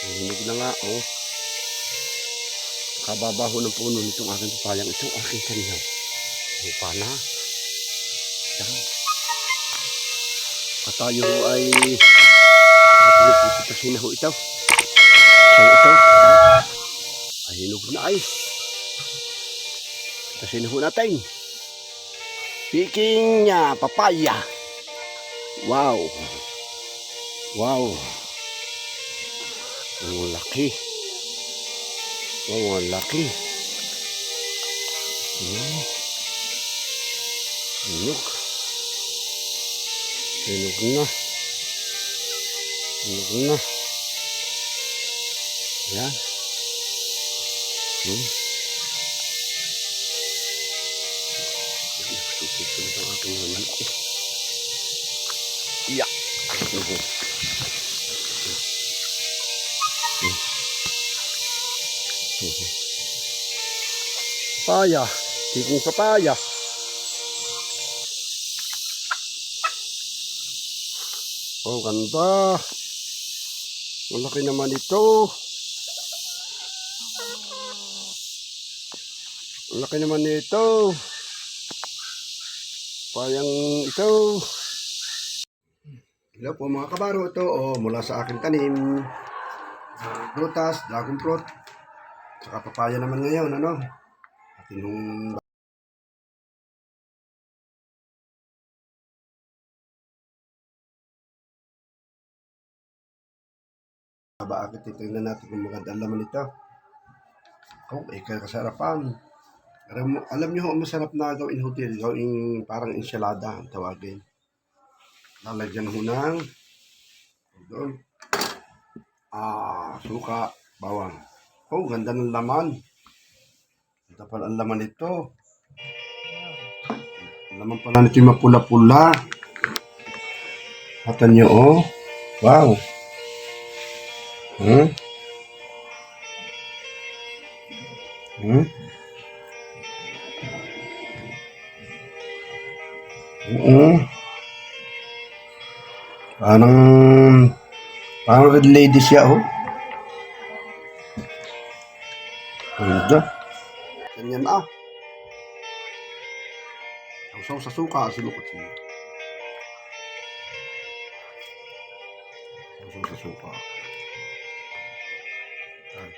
Nahinog na nga, oh. Kababaho ng puno nitong aking papayang ito, aking kanina. Lupa na. Yan. At tayo ay pinupusitasin na ho ito. Saan ito? Ay hinog na ay. Pitasin na ho natin. Speaking niya, papaya. Wow. Wow. Ang laki. Wow, ang laki. Hinog. Hinog na. Hinog na. Ayan. Susunod ang aking naman ako. Iyak. Papaya. Tigong papaya. Oh, ganda. Malaki naman ito. Malaki naman ito. Payang ito. Hello po mga kabaro. Ito mula sa aking tanim. Prutas, dragon fruit. Saka papaya naman ngayon. Ano? At yung bakit tingnan natin kung maganda ang laman nito. Oh, kasarapan. Alam nyo, masarap na gawin hotel. Gawin parang ensalada ang tawagin. Lalagyan ho ng doon. Suka, bawang. Oh, ganda ng laman. Ito pala ang laman nito. Ang laman pala nito yung mapula-pula. Hatan nyo, oh. Wow. Parang red lady siya, oh. Ganda. Ganyan, Sausaw sa suka, sinukot siya. Sausaw sa suka. Ay.